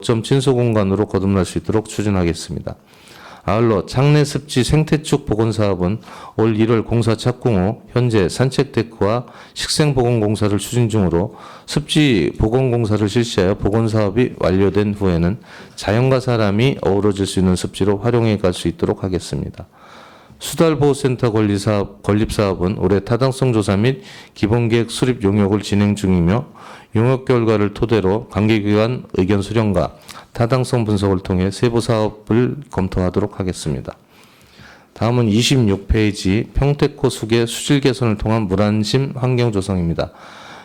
점 친수 공간으로 거듭날 수 있도록 추진하겠습니다. 아울러 창내 습지 생태축 복원 사업은 올 1월 공사 착공 후 현재 산책데크와 식생 복원 공사를 추진 중으로 습지 복원 공사를 실시하여 복원 사업이 완료된 후에는 자연과 사람이 어우러질 수 있는 습지로 활용해 갈 수 있도록 하겠습니다. 수달보호센터 건립사업은 올해 타당성 조사 및 기본계획 수립 용역을 진행 중이며 용역 결과를 토대로 관계기관 의견 수렴과 타당성 분석을 통해 세부 사업을 검토하도록 하겠습니다. 다음은 26페이지 평택호 수계 수질 개선을 통한 물안심 환경 조성입니다.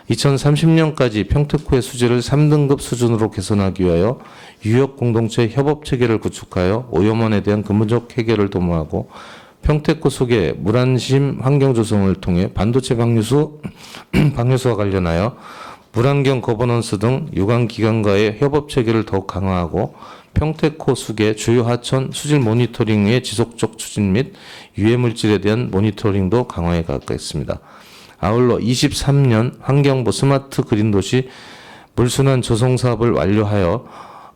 2030년까지 평택호의 수질을 3등급 수준으로 개선하기 위하여 유역 공동체 협업 체계를 구축하여 오염원에 대한 근본적 해결을 도모하고 평택호 속의 물안심 환경 조성을 통해 반도체 방류수와 관련하여 물환경 거버넌스 등 유관기관과의 협업 체계를 더욱 강화하고 평택호 수계 주요 하천 수질 모니터링의 지속적 추진 및 유해 물질에 대한 모니터링도 강화해 가겠습니다. 아울러 23년 환경부 스마트 그린 도시 물순환 조성 사업을 완료하여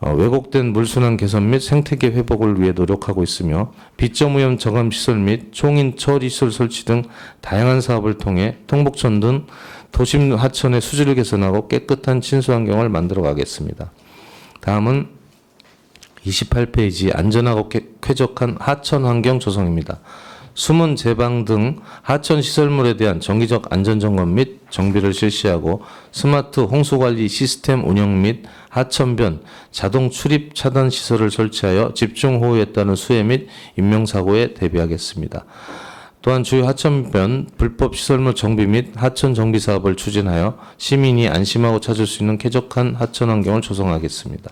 왜곡된 물순환 개선 및 생태계 회복을 위해 노력하고 있으며 비점 오염 저감 시설 및 총인 처리 시설 설치 등 다양한 사업을 통해 통북천 등 도심 하천의 수질을 개선하고 깨끗한 친수 환경을 만들어 가겠습니다. 다음은 28페이지 안전하고 쾌적한 하천 환경 조성입니다. 수문 제방 등 하천 시설물에 대한 정기적 안전점검 및 정비를 실시하고 스마트 홍수관리 시스템 운영 및 하천변 자동 출입 차단 시설을 설치하여 집중호우에 따른 수해 및 인명사고에 대비하겠습니다. 또한 주요 하천변 불법 시설물 정비 및 하천 정비 사업을 추진하여 시민이 안심하고 찾을 수 있는 쾌적한 하천 환경을 조성하겠습니다.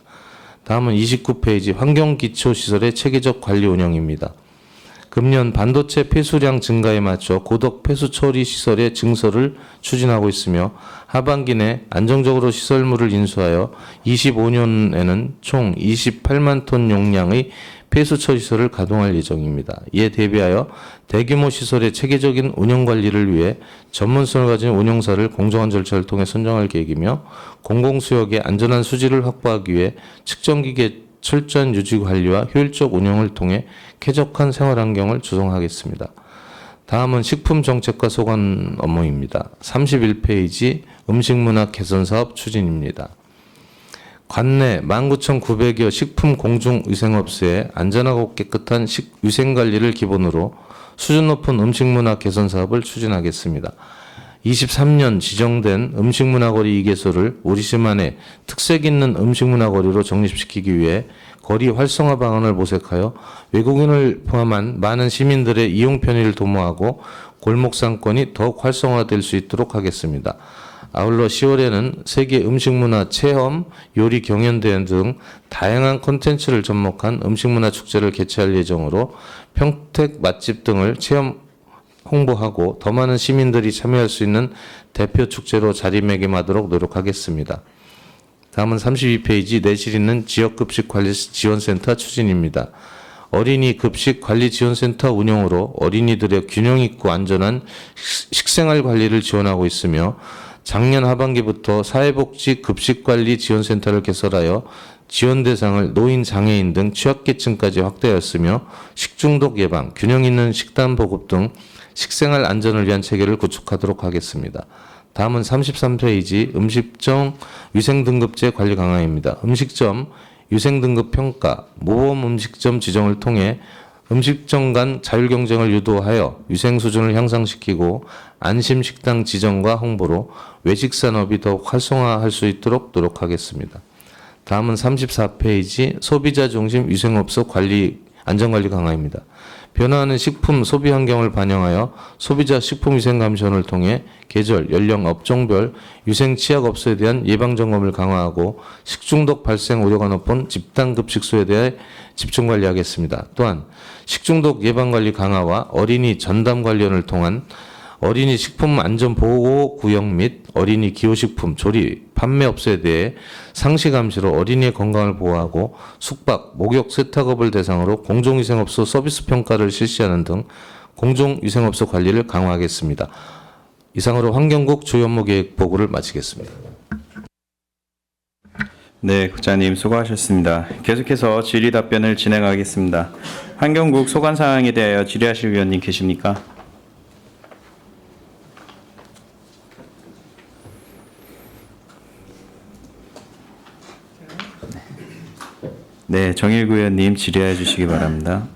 다음은 29페이지 환경기초시설의 체계적 관리 운영입니다. 금년 반도체 폐수량 증가에 맞춰 고덕 폐수 처리 시설의 증설을 추진하고 있으며 하반기 내 안정적으로 시설물을 인수하여 25년에는 총 28만 톤 용량의 폐수 처리 시설을 가동할 예정입니다. 이에 대비하여 대규모 시설의 체계적인 운영 관리를 위해 전문성을 가진 운영사를 공정한 절차를 통해 선정할 계획이며 공공수역의 안전한 수질을 확보하기 위해 측정기계 철저한 유지 관리와 효율적 운영을 통해 쾌적한 생활 환경을 조성하겠습니다. 다음은 식품정책과 소관 업무입니다. 31페이지 음식문화 개선 사업 추진입니다. 관내 19,900여 식품 공중위생업소의 안전하고 깨끗한 위생관리를 기본으로 수준 높은 음식문화 개선 사업을 추진하겠습니다. 23년 지정된 음식문화거리 2개소를 우리시만의 특색 있는 음식문화거리로 정립시키기 위해 거리 활성화 방안을 모색하여 외국인을 포함한 많은 시민들의 이용 편의를 도모하고 골목 상권이 더욱 활성화될 수 있도록 하겠습니다. 아울러 10월에는 세계 음식문화 체험, 요리 경연대회 등 다양한 콘텐츠를 접목한 음식문화 축제를 개최할 예정으로 평택 맛집 등을 체험 홍보하고 더 많은 시민들이 참여할 수 있는 대표 축제로 자리매김하도록 노력하겠습니다. 다음은 32페이지 내실 있는 지역급식관리지원센터 추진입니다. 어린이 급식관리지원센터 운영으로 어린이들의 균형 있고 안전한 식생활 관리를 지원하고 있으며 작년 하반기부터 사회복지 급식관리지원센터를 개설하여 지원 대상을 노인, 장애인 등 취약계층까지 확대하였으며 식중독 예방, 균형 있는 식단 보급 등 식생활 안전을 위한 체계를 구축하도록 하겠습니다. 다음은 33페이지 음식점 위생등급제 관리 강화입니다. 음식점 위생등급 평가, 모범 음식점 지정을 통해 음식점 간 자율경쟁을 유도하여 위생 수준을 향상시키고 안심식당 지정과 홍보로 외식산업이 더욱 활성화할 수 있도록 노력하겠습니다. 다음은 34페이지 소비자 중심 위생업소 관리 안전관리 강화입니다. 변화하는 식품 소비 환경을 반영하여 소비자 식품위생감시원을 통해 계절, 연령, 업종별 위생 취약업소에 대한 예방점검을 강화하고 식중독 발생 우려가 높은 집단급식소에 대해 집중관리하겠습니다. 또한 식중독 예방관리 강화와 어린이 전담관리원을 통한 어린이 식품 안전보호 구역 및 어린이 기호식품 조리, 판매업소에 대해 상시 감시로 어린이의 건강을 보호하고 숙박, 목욕, 세탁업을 대상으로 공공위생업소 서비스 평가를 실시하는 등 공공위생업소 관리를 강화하겠습니다. 이상으로 환경국 주요 업무 계획 보고를 마치겠습니다. 네, 국장님 수고하셨습니다. 계속해서 질의 답변을 진행하겠습니다. 환경국 소관 사항에 대하여 질의하실 위원님 계십니까? 네, 정일구 의원님 질의해 주시기 바랍니다.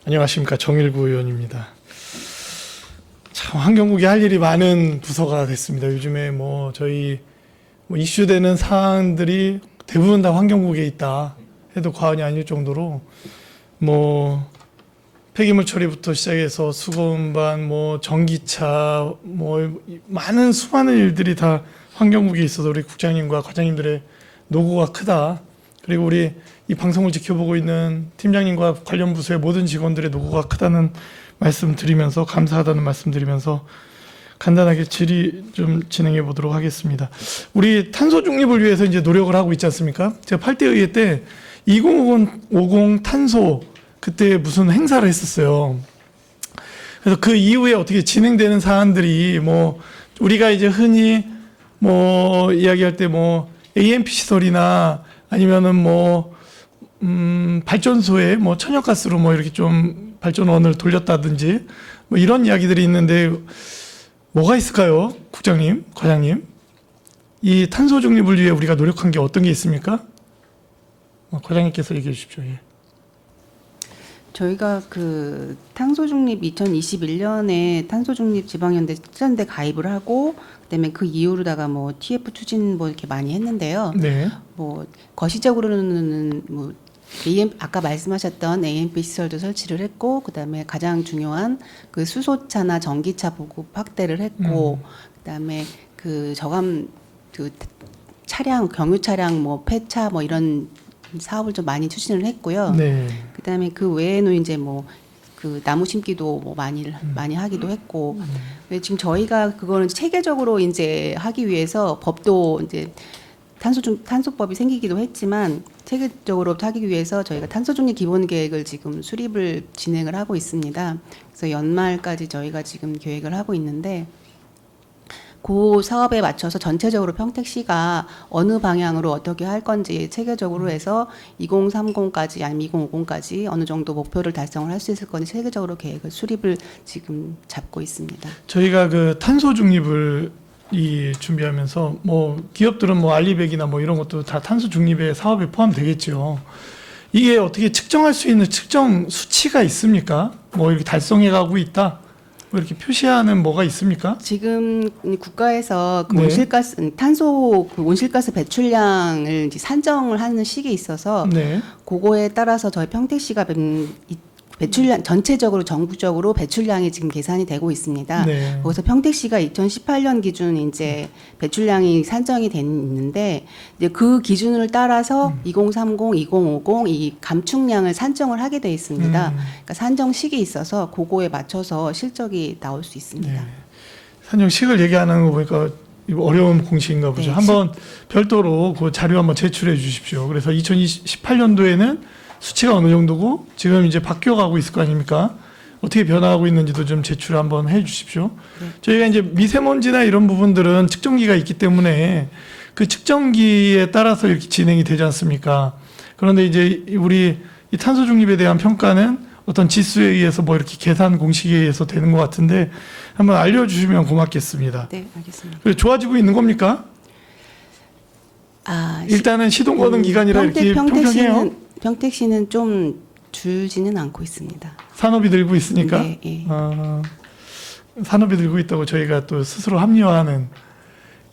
안녕하십니까, 정일구 의원입니다. 참 환경국이 할 일이 많은 부서가 됐습니다. 요즘에 뭐 저희 이슈되는 사안들이 대부분 다 환경국에 있다 해도 과언이 아닐 정도로 뭐 폐기물 처리부터 시작해서 수거운반, 뭐 전기차, 뭐 많은 수많은 일들이 다 환경국에 있어서 우리 국장님과 과장님들의 노고가 크다. 그리고 우리 이 방송을 지켜보고 있는 팀장님과 관련 부서의 모든 직원들의 노고가 크다는 말씀 드리면서, 감사하다는 말씀 드리면서 간단하게 질의 좀 진행해 보도록 하겠습니다. 우리 탄소 중립을 위해서 이제 노력을 하고 있지 않습니까? 제가 8대 의회 때 2050 탄소 그때 무슨 행사를 했었어요. 그래서 그 이후에 어떻게 진행되는 사안들이 뭐 우리가 이제 흔히 뭐 이야기할 때 뭐 AMP 시설이나 아니면은 뭐 발전소에 뭐 천연가스로 뭐 이렇게 좀 발전원을 돌렸다든지 뭐 이런 이야기들이 있는데 뭐가 있을까요, 국장님, 과장님? 이 탄소 중립을 위해 우리가 노력한 게 어떤 게 있습니까? 과장님께서 얘기해 주십시오. 예. 저희가 그 탄소중립 2021년에 탄소중립 지방연대 추진대 가입을 하고 그다음에 그 이후로다가 뭐 TF 추진 뭐 이렇게 많이 했는데요. 네. 뭐 거시적으로는 뭐 아까 말씀하셨던 AMP 시설도 설치를 했고 그다음에 가장 중요한 그 수소차나 전기차 보급 확대를 했고 그다음에 그 저감 그 차량 경유 차량 뭐 폐차 뭐 이런 사업을 좀 많이 추진을 했고요. 네. 그다음에 그 외에는 이제 뭐 그 나무 심기도 뭐 많이 하기도 했고 근데 지금 저희가 그거는 체계적으로 이제 하기 위해서 법도 이제 탄소법이 생기기도 했지만 체계적으로 하기 위해서 저희가 탄소중립 기본계획을 지금 수립을 진행을 하고 있습니다. 그래서 연말까지 저희가 지금 계획을 하고 있는데 그 사업에 맞춰서 전체적으로 평택시가 어느 방향으로 어떻게 할 건지 체계적으로 해서 2030까지 아니면 2050까지 어느 정도 목표를 달성을 할 수 있을 건지 체계적으로 계획을 수립을 지금 잡고 있습니다. 저희가 그 탄소 중립을 준비하면서 뭐 기업들은 뭐 알리백이나 뭐 이런 것도 다 탄소 중립의 사업에 포함되겠죠. 이게 어떻게 측정할 수 있는 측정 수치가 있습니까? 뭐 이렇게 달성해 가고 있다. 뭐 이렇게 표시하는 뭐가 있습니까? 지금 국가에서 그 네. 온실가스 탄소 그 온실가스 배출량을 이제 산정을 하는 시기에 있어서 네. 그거에 따라서 저희 평택시가 배출량 전체적으로 전국적으로 배출량이 지금 계산이 되고 있습니다. 네. 거기서 평택시가 2018년 기준 이제 배출량이 산정이 돼 있는데 이제 그 기준을 따라서 2030, 2050 이 감축량을 산정을 하게 돼 있습니다. 그러니까 산정 시기에 있어서 그거에 맞춰서 실적이 나올 수 있습니다. 네. 산정식을 얘기하는 거 보니까 이거 어려운 공식인가 보죠. 네. 한번 별도로 그 자료 한번 제출해 주십시오. 그래서 2018년도에는 수치가 어느 정도고 지금 이제 바뀌어가고 있을 거 아닙니까? 어떻게 변화하고 있는지도 좀 제출 한번 해 주십시오. 네. 저희가 이제 미세먼지나 이런 부분들은 측정기가 있기 때문에 그 측정기에 따라서 이렇게 진행이 되지 않습니까? 그런데 이제 우리 이 탄소 중립에 대한 평가는 어떤 지수에 의해서 뭐 이렇게 계산 공식에 의해서 되는 것 같은데 한번 알려주시면 고맙겠습니다. 네, 알겠습니다. 그래 좋아지고 있는 겁니까? 일단은 시동 거는 기간이라 이렇게 평평해요. 평택시는 좀 줄지는 않고 있습니다. 산업이 늘고 있으니까. 네, 예. 산업이 늘고 있다고 저희가 또 스스로 합리화하는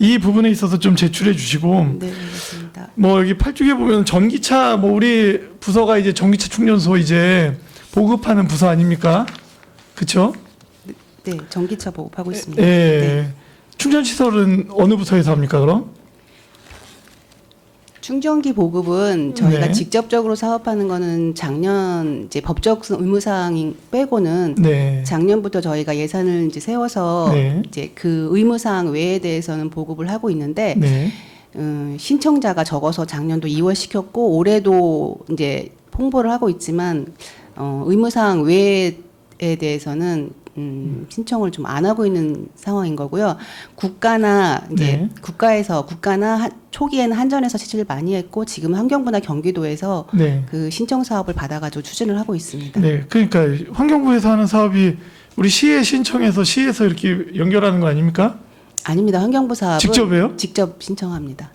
이 부분에 있어서 좀 제출해 주시고 네, 알겠습니다. 뭐 여기 8쪽에 보면 전기차 뭐 우리 부서가 이제 전기차 충전소 이제 보급하는 부서 아닙니까? 그렇죠? 네, 전기차 보급하고 있습니다. 예. 네. 충전 시설은 어느 부서에서 합니까, 그럼? 충전기 보급은 저희가 네. 직접적으로 사업하는 거는 작년 이제 법적 의무사항 빼고는 네. 작년부터 저희가 예산을 이제 세워서 네. 이제 그 의무사항 외에 대해서는 보급을 하고 있는데 네. 신청자가 적어서 작년도 2월 시켰고 올해도 이제 홍보를 하고 있지만 의무사항 외에 대해서는 신청을 좀 안 하고 있는 상황인 거고요. 국가나 이제 네. 국가나 초기에는 한전에서 실시를 많이 했고 지금 환경부나 경기도에서 네. 그 신청 사업을 받아가지고 추진을 하고 있습니다. 네. 그러니까 환경부에서 하는 사업이 우리 시에 신청해서 시에서 이렇게 연결하는 거 아닙니까? 아닙니다. 환경부 사업은 직접해요? 직접 신청합니다.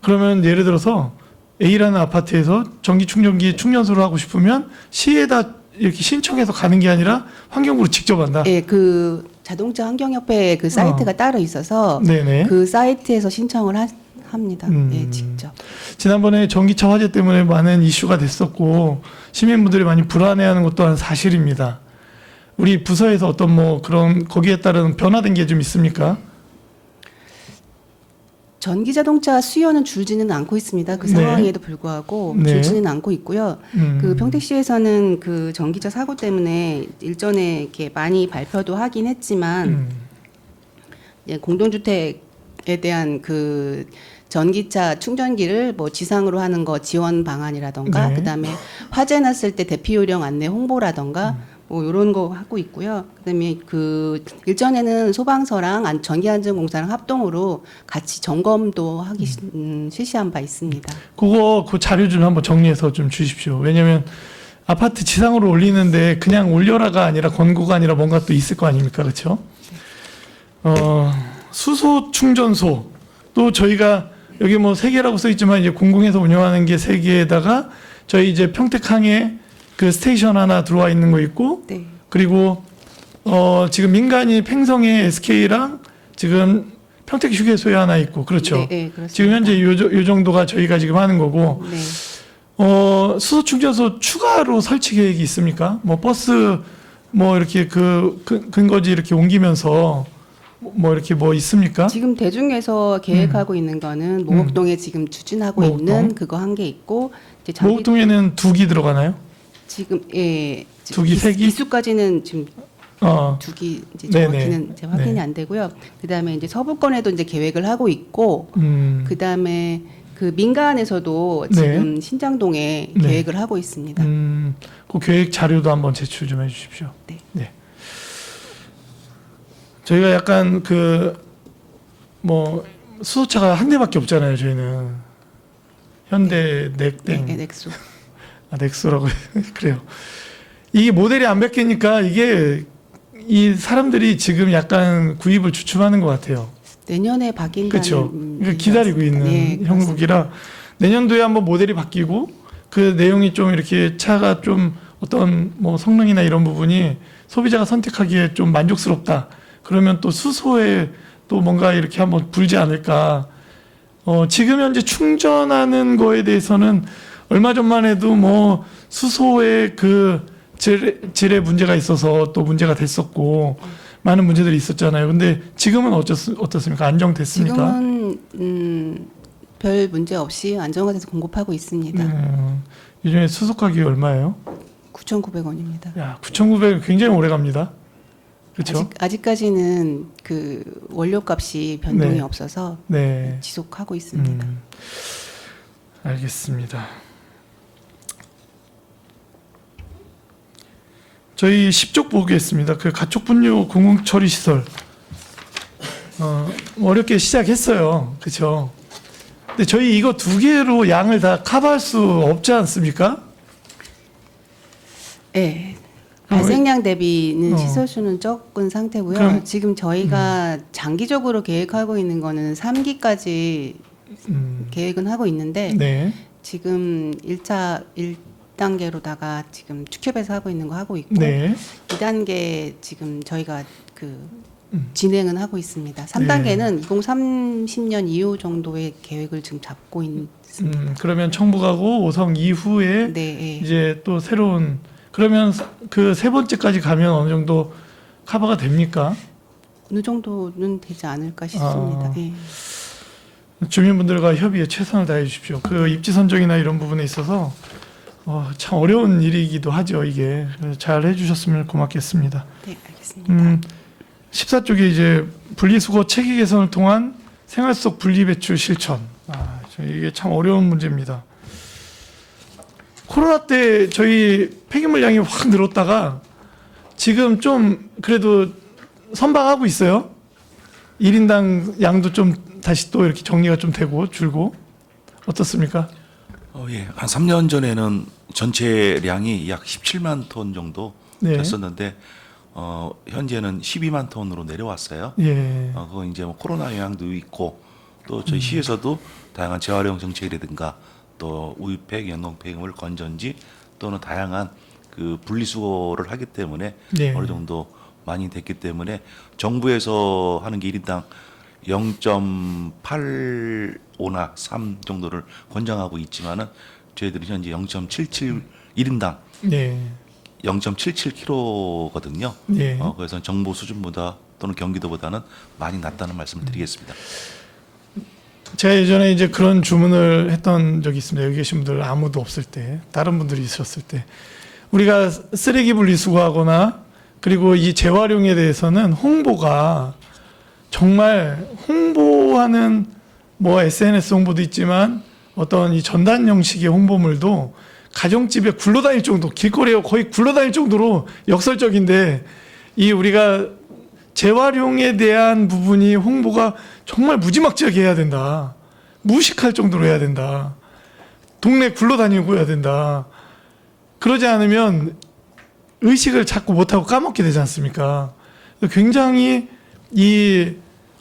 그러면 예를 들어서 A라는 아파트에서 전기 충전기 충전소를 하고 싶으면 시에다 이렇게 신청해서 가는 게 아니라 환경부로 직접 한다. 예, 그 자동차 환경협회 그 사이트가 따로 있어서 네네. 그 사이트에서 신청을 합니다. 음. 예, 직접. 지난번에 전기차 화재 때문에 많은 이슈가 됐었고 시민분들이 많이 불안해하는 것 또한 사실입니다. 우리 부서에서 어떤 뭐 그런 거기에 따른 변화된 게 좀 있습니까? 전기 자동차 수요는 줄지는 않고 있습니다. 그 네. 상황에도 불구하고 네. 줄지는 않고 있고요. 그 평택시에서는 그 전기차 사고 때문에 일전에 이렇게 많이 발표도 하긴 했지만 이제 공동주택에 대한 그 전기차 충전기를 뭐 지상으로 하는 거 지원 방안이라던가 네. 그다음에 화재 났을 때 대피 요령 안내 홍보라던가 뭐 이런 거 하고 있고요. 그다음에 그 일전에는 소방서랑 전기안전공사랑 합동으로 같이 점검도 실시한 바 있습니다. 그 자료 좀 한번 정리해서 좀 주십시오. 왜냐하면 아파트 지상으로 올리는데 그냥 올려라가 아니라 권고가 아니라 뭔가 또 있을 거 아닙니까, 그렇죠? 수소 충전소 또 저희가 여기 뭐 3개라고 써 있지만 이제 공공에서 운영하는 게 3개에다가 저희 이제 평택항에 그 스테이션 하나 들어와 있는 거 있고 네. 그리고 지금 민간이 팽성에 SK랑 지금 평택 휴게소에 하나 있고 그렇죠. 네, 네, 그렇습니다. 지금 현재 요 정도가 저희가 지금 하는 거고 네. 수소 충전소 추가로 설치 계획이 있습니까? 뭐 버스 뭐 이렇게 근거지 이렇게 옮기면서 뭐 이렇게 뭐 있습니까? 지금 대중에서 계획하고 있는 거는 모곡동에 지금 추진하고 모곡동? 있는 그거 한 개 있고 이제 모곡동에는 2기 들어가나요? 지금 예 두 기, 세 기? 이수까지는 지금 어, 2기 이제 네네. 정확히는 이제 확인이 네. 안 되고요. 그다음에 이제 서부권에도 이제 계획을 하고 있고 그다음에 그 민간에서도 네. 지금 신장동에 네. 계획을 하고 있습니다. 그 계획 자료도 한번 제출 좀 해주십시오. 네. 저희가 약간 뭐 수소차가 한 대밖에 없잖아요. 저희는 현대 넥땡, 네, 넥소. 넥소라고 그래요. 이게 모델이 안 바뀌니까 이게 이 사람들이 지금 약간 구입을 주춤하는 것 같아요. 내년에 바뀐다는 그렇죠. 그러니까 기다리고 있는 네, 형국이라 내년도에 한번 모델이 바뀌고 그 내용이 좀 이렇게 차가 좀 어떤 뭐 성능이나 이런 부분이 소비자가 선택하기에 좀 만족스럽다. 그러면 또 수소에 또 뭔가 이렇게 한번 불지 않을까. 지금 현재 충전하는 거에 대해서는 얼마 전만 해도 뭐 수소의 그 질에 문제가 있어서 또 문제가 됐었고 많은 문제들이 있었잖아요. 근데 지금은 어떻습니까? 안정됐습니까? 지금은 별 문제 없이 안정화돼서 공급하고 있습니다. 요즘에 수소 가격이 얼마예요? 9,900원입니다. 야, 9,900원 굉장히 오래 갑니다. 그렇죠? 아직까지는 그 원료값이 변동이 네. 없어서 네. 지속하고 있습니다. 알겠습니다. 저희 10쪽 보겠습니다. 그 가촉 분유 공공 처리 시설 어렵게 시작했어요. 그렇죠? 근데 저희 이거 2개로 양을 다 커버할 수 없지 않습니까? 네. 발생량 대비는 어. 시설 수는 적은 상태고요. 그럼- 지금 저희가 장기적으로 계획하고 있는 거는 3기까지 계획은 하고 있는데 네. 지금 1단계로다가 지금 축협에서 하고 있는 거 하고 있고 네. 2단계 지금 저희가 그 진행은 하고 있습니다. 3단계는 2030년 이후 정도의 계획을 지금 잡고 있습니다. 그러면 청부가고 5성 이후에 네, 예. 이제 또 새로운 그러면 그 3번째까지 가면 어느 정도 커버가 됩니까? 어느 정도는 되지 않을까 싶습니다. 예. 주민분들과 협의에 최선을 다해 주십시오. 그 입지 선정이나 이런 부분에 있어서 참 어려운 일이기도 하죠. 이게 잘 해주셨으면 고맙겠습니다. 네, 알겠습니다. 14쪽에 이제 분리수거 체계 개선을 통한 생활 속 분리배출 실천. 이게 참 어려운 문제입니다. 코로나 때 저희 폐기물 양이 확 늘었다가 지금 좀 그래도 선방하고 있어요. 1인당 양도 좀 다시 또 이렇게 정리가 좀 되고 줄고 어떻습니까? 예. 한 3년 전에는 전체량이 약 17만 톤 정도 네. 됐었는데 현재는 12만 톤으로 내려왔어요. 예. 그거 이제 뭐 코로나 영향도 있고 또 저희 시에서도 다양한 재활용 정책이라든가 또 우유팩, 연동팩을 건전지 또는 다양한 그 분리수거를 하기 때문에 네. 어느 정도 많이 됐기 때문에 정부에서 하는 게 1인당 0.85나 3 정도를 권장하고 있지만은 저희들이 현재 0.77 1인당 네. 0.77kg거든요. 네. 그래서 정부 수준보다 또는 경기도보다는 많이 낮다는 말씀을 드리겠습니다. 제가 예전에 이제 그런 주문을 했던 적이 있습니다. 여기 계신 분들 아무도 없을 때, 다른 분들이 있었을 때. 우리가 쓰레기 분리수거하거나 그리고 이 재활용에 대해서는 홍보가 정말 홍보하는 뭐 SNS 홍보도 있지만 어떤 이 전단 형식의 홍보물도 가정집에 굴러다닐 정도, 길거리에 거의 굴러다닐 정도로 역설적인데 이 우리가 재활용에 대한 부분이 홍보가 정말 무지막지하게 해야 된다. 무식할 정도로 해야 된다. 동네 굴러다니고 해야 된다. 그러지 않으면 의식을 자꾸 못하고 까먹게 되지 않습니까? 굉장히 이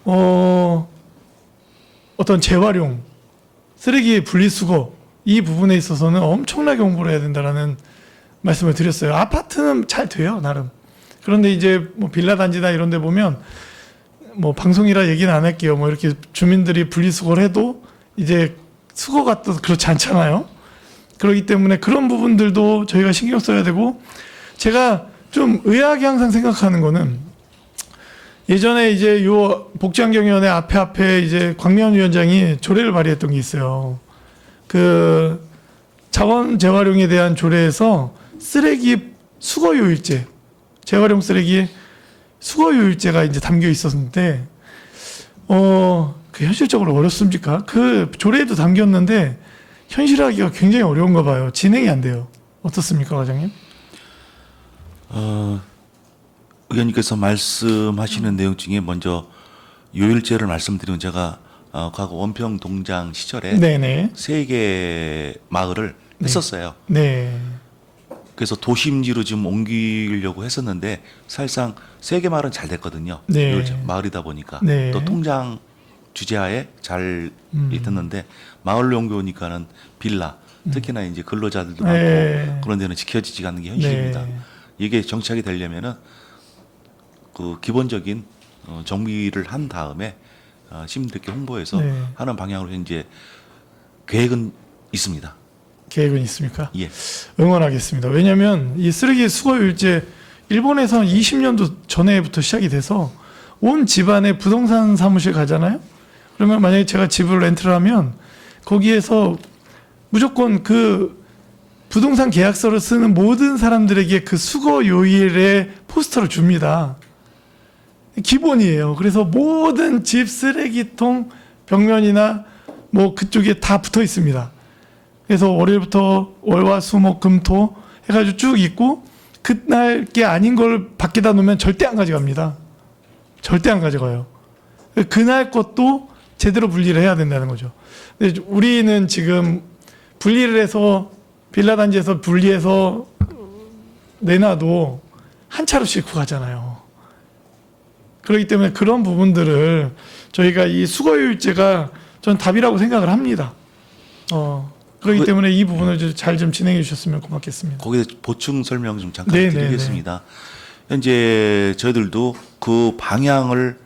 어떤 재활용, 쓰레기 분리수거 이 부분에 있어서는 엄청나게 홍보를 해야 된다라는 말씀을 드렸어요. 아파트는 잘 돼요, 나름. 그런데 이제 뭐 빌라 단지나 이런 데 보면 뭐 방송이라 얘기는 안 할게요. 뭐 이렇게 주민들이 분리수거를 해도 이제 수거가 또 그렇지 않잖아요. 그렇기 때문에 그런 부분들도 저희가 신경 써야 되고, 제가 좀 의아하게 항상 생각하는 거는 예전에 이제 요 복지환경위원회 앞에 이제 광명환 위원장이 조례를 발의했던 게 있어요. 그 자원 재활용에 대한 조례에서 쓰레기 수거 요일제, 재활용 쓰레기 수거 요일제가 이제 담겨 있었는데, 그 현실적으로 어렵습니까? 그 조례에도 담겼는데 현실화하기가 굉장히 어려운가 봐요. 진행이 안 돼요. 어떻습니까, 과장님? 의원님께서 말씀하시는 내용 중에 먼저 요일제를 말씀드리면 제가 과거 원평 동장 시절에 네네. 3개 마을을 했었어요. 네. 그래서 도심지로 지금 옮기려고 했었는데 사실상 3개 마을은 잘 됐거든요. 네. 요일제 마을이다 보니까 네. 또 통장 주제하에 잘 됐는데 마을로 옮겨오니까는 빌라 특히나 이제 근로자들도 많고 네. 그런 데는 지켜지지 않는 게 현실입니다. 네. 이게 정착이 되려면은 그 기본적인 정비를 한 다음에 시민들께 홍보해서 네. 하는 방향으로 현재 계획은 있습니다. 계획은 있습니까? 예. 응원하겠습니다. 왜냐하면 이 쓰레기 수거율제 일본에서는 20년도 전에부터 시작이 돼서 온 집안에 부동산 사무실 가잖아요. 그러면 만약에 제가 집을 렌트를 하면 거기에서 무조건 그 부동산 계약서를 쓰는 모든 사람들에게 그 수거 요일의 포스터를 줍니다. 기본이에요. 그래서 모든 집 쓰레기통 벽면이나 뭐 그쪽에 다 붙어 있습니다. 그래서 월요일부터 월화수목금토 해가지고 쭉 있고, 그날 게 아닌 걸 밖에다 놓으면 절대 안 가져갑니다. 절대 안 가져가요. 그날 것도 제대로 분리를 해야 된다는 거죠. 근데 우리는 지금 분리를 해서 빌라 단지에서 분리해서 내놔도 한 차로 싣고 가잖아요. 그렇기 때문에 그런 부분들을 저희가 이 수거율제가 전 답이라고 생각을 합니다. 그렇기 때문에 이 부분을 잘 좀 진행해 주셨으면 고맙겠습니다. 거기에 보충 설명 좀 잠깐 네, 드리겠습니다. 현재 저희들도 그 방향을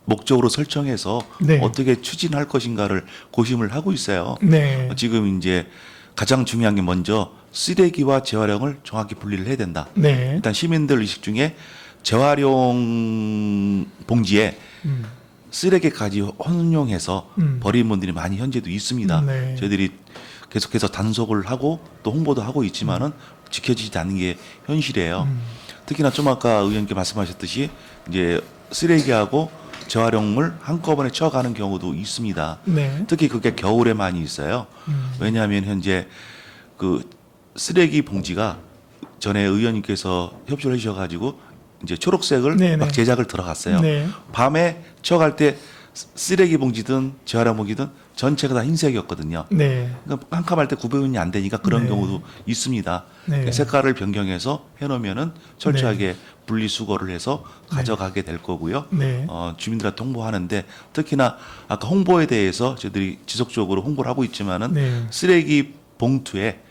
목적으로 설정해서 네. 어떻게 추진할 것인가를 고심을 하고 있어요. 네. 지금 이제 가장 중요한 게 먼저 쓰레기와 재활용을 정확히 분리를 해야 된다. 네. 일단 시민들 의식 중에 재활용 봉지에 쓰레기까지 혼용해서 버리는 분들이 많이 현재도 있습니다. 네. 저희들이 계속해서 단속을 하고 또 홍보도 하고 있지만은 지켜지지 않는 게 현실이에요. 특히나 좀 아까 의원님께 말씀하셨듯이 이제 쓰레기하고 재활용을 한꺼번에 쳐가는 경우도 있습니다. 네. 특히 그게 겨울에 많이 있어요. 왜냐하면 현재 그 쓰레기 봉지가 전에 의원님께서 협조를 해주셔가지고 이제 초록색을 네네. 막 제작을 들어갔어요. 네. 밤에 쳐갈 때 쓰레기 봉지든 재활용 봉지든 전체가 다 흰색이었거든요. 네. 그러니까 한 칸 할 때 구분이 안 되니까 그런 네. 경우도 있습니다. 네. 그러니까 색깔을 변경해서 해놓으면은 철저하게 분리수거를 해서 가져가게 될 거고요. 네. 주민들한테 홍보하는데 특히나 아까 홍보에 대해서 저희들이 지속적으로 홍보를 하고 있지만은 네. 쓰레기 봉투에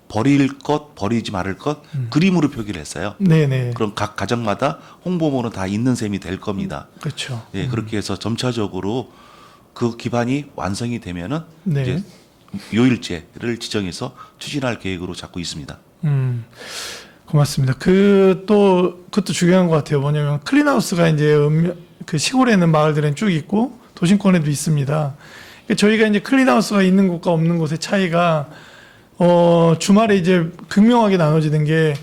버릴 것, 버리지 말을 것 그림으로 표기를 했어요. 네네. 그럼 각 가정마다 홍보문은 다 있는 셈이 될 겁니다. 그렇죠. 예, 그렇게 해서 점차적으로 그 기반이 완성이 되면은 네. 이제 요일제를 지정해서 추진할 계획으로 잡고 있습니다. 고맙습니다. 그것도 중요한 것 같아요. 뭐냐면 클린하우스가 이제 그 시골에 있는 마을들은 쭉 있고 도심권에도 있습니다. 그러니까 저희가 이제 클린하우스가 있는 곳과 없는 곳의 차이가 주말에 이제 극명하게 나눠지는 게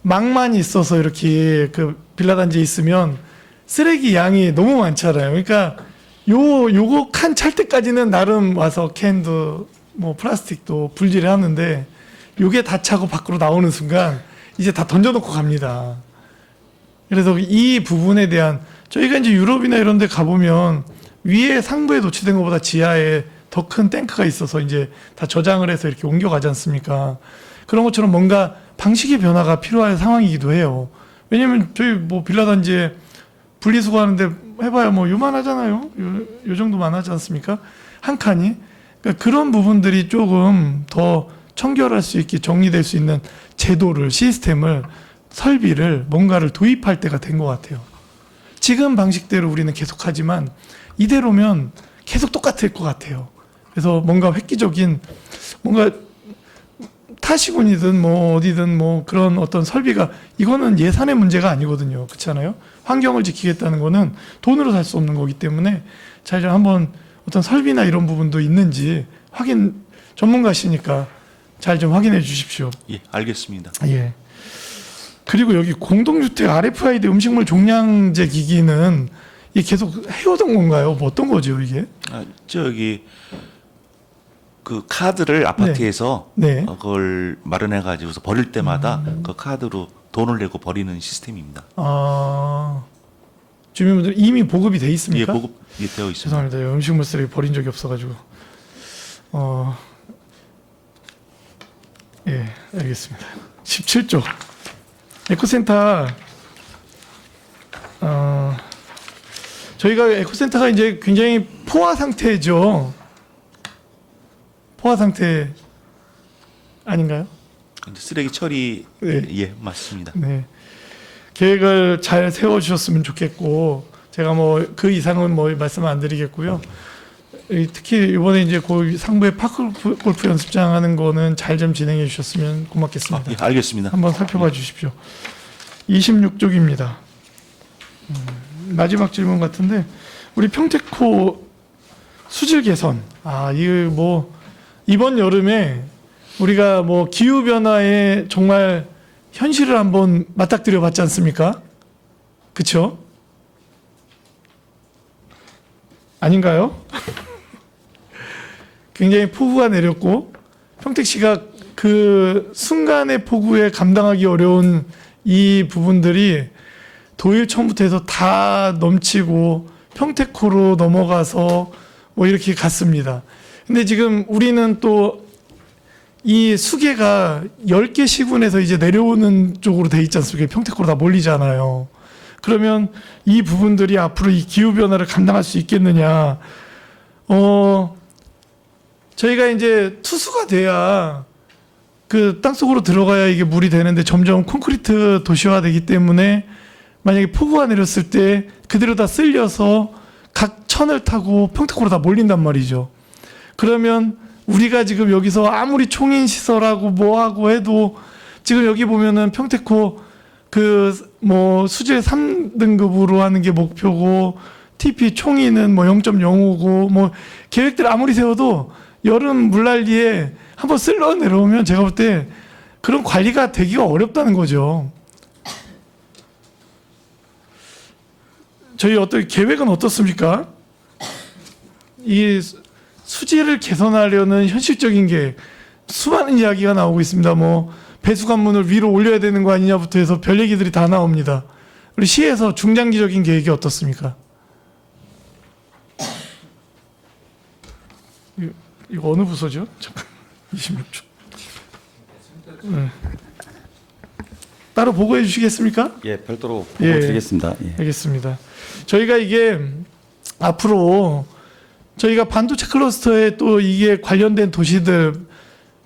망만 있어서 이렇게 그 빌라 단지에 있으면 쓰레기 양이 너무 많잖아요. 그러니까 요거 칸 찰 때까지는 나름 와서 캔도 뭐 플라스틱도 분리를 하는데 요게 다 차고 밖으로 나오는 순간 이제 다 던져놓고 갑니다. 그래서 이 부분에 대한 저희가 이제 유럽이나 이런 데 가보면 위에 상부에 노출된 것보다 지하에 더 큰 탱크가 있어서 이제 다 저장을 해서 이렇게 옮겨가지 않습니까? 그런 것처럼 뭔가 방식의 변화가 필요할 상황이기도 해요. 왜냐면 저희 뭐 빌라 단지에 분리수거하는데 해봐야 뭐 요만하잖아요. 요 정도만 하지 않습니까? 한 칸이. 그러니까 그런 부분들이 조금 더 청결할 수 있게 정리될 수 있는 제도를, 시스템을, 설비를 뭔가를 도입할 때가 된 것 같아요. 지금 방식대로 우리는 계속하지만 이대로면 계속 똑같을 것 같아요. 그래서 뭔가 획기적인 뭔가 타시군이든 뭐 어디든 뭐 그런 어떤 설비가 이거는 예산의 문제가 아니거든요. 그렇잖아요. 환경을 지키겠다는 거는 돈으로 살 수 없는 거기 때문에 잘 좀 한번 어떤 설비나 이런 부분도 있는지 전문가시니까 잘 좀 확인해 주십시오. 예, 알겠습니다. 예. 그리고 여기 공동주택 RFID 음식물 종량제 기기는 이게 계속 해오던 건가요? 뭐 어떤 거죠 이게? 저기 그 카드를 아파트에서 네. 그걸 마련해 가지고서 버릴 때마다 그 카드로 돈을 내고 버리는 시스템입니다. 주민분들 이미 보급이 돼 예, 있습니까? 보급이 되어 있습니다. 죄송합니다. 음식물 쓰레기 버린 적이 없어가지고. 예, 알겠습니다. 17조 에코센터. 저희가 에코센터가 이제 굉장히 포화 상태죠. 포화 상태 아닌가요? 이제 쓰레기 처리 네. 예, 맞습니다. 네. 계획을 잘 세워주셨으면 좋겠고, 제가 뭐 그 이상은 뭐 말씀 안 드리겠고요. 특히 이번에 이제 그 상부에 파크 골프 연습장 하는 거는 잘 좀 진행해 주셨으면 고맙겠습니다. 예, 알겠습니다. 한번 살펴봐 주십시오. 26쪽입니다. 마지막 질문 같은데, 우리 평택호 수질 개선. 이거 뭐 이번 여름에 우리가 뭐 기후 변화에 정말 현실을 한번 맞닥뜨려 봤지 않습니까? 그렇죠? 아닌가요? 굉장히 폭우가 내렸고 평택시가 그 순간의 폭우에 감당하기 어려운 이 부분들이 도일 처음부터 해서 다 넘치고 평택호로 넘어가서 뭐 이렇게 갔습니다. 근데 지금 우리는 또 이 수계가 10개 시군에서 이제 내려오는 쪽으로 돼 있지 않습니까? 평택호로 다 몰리잖아요. 그러면 이 부분들이 앞으로 이 기후변화를 감당할 수 있겠느냐. 저희가 이제 투수가 돼야 그 땅속으로 들어가야 이게 물이 되는데 점점 콘크리트 도시화되기 때문에 만약에 폭우가 내렸을 때 그대로 다 쓸려서 각 천을 타고 평택호로 다 몰린단 말이죠. 그러면 우리가 지금 여기서 아무리 총인시설하고 뭐하고 해도 지금 여기 보면은 평택호 그 뭐 수질 3등급으로 하는 게 목표고 TP 총인은 뭐 0.05고 뭐 계획들 아무리 세워도 여름 물난리에 한번 쓸러 내려오면 제가 볼 때 그런 관리가 되기가 어렵다는 거죠. 저희 어떤 계획은 어떻습니까? 이 수질을 개선하려는 현실적인 게 수많은 이야기가 나오고 있습니다. 뭐 배수관문을 위로 올려야 되는 거 아니냐부터 해서 별 얘기들이 다 나옵니다. 우리 시에서 중장기적인 계획이 어떻습니까? 이거 어느 부서죠? 잠깐 26초. 따로 보고해 주시겠습니까? 예, 별도로 예. 보고드리겠습니다. 예. 알겠습니다. 저희가 이게 앞으로 저희가 반도체 클러스터에 또 이게 관련된 도시들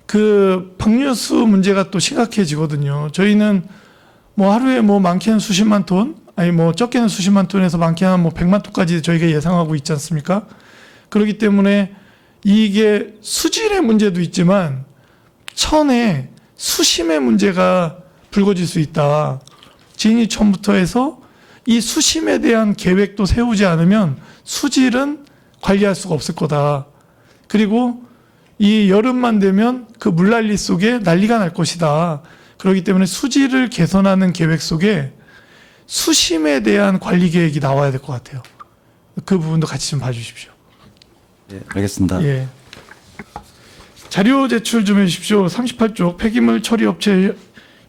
그 방류수 문제가 또 심각해지거든요. 저희는 뭐 하루에 뭐 많게는 수십만 톤, 아니 뭐 적게는 수십만 톤에서 많게는 뭐 100만 톤까지 저희가 예상하고 있지 않습니까? 그렇기 때문에 이게 수질의 문제도 있지만 천의 수심의 문제가 불거질 수 있다. 진이천부터 해서 이 수심에 대한 계획도 세우지 않으면 수질은 관리할 수가 없을 거다. 그리고 이 여름만 되면 그 물난리 속에 난리가 날 것이다. 그렇기 때문에 수질을 개선하는 계획 속에 수심에 대한 관리 계획이 나와야 될 것 같아요. 그 부분도 같이 좀 봐주십시오. 예, 알겠습니다. 예. 자료 제출 좀 해주십시오. 38쪽 폐기물 처리 업체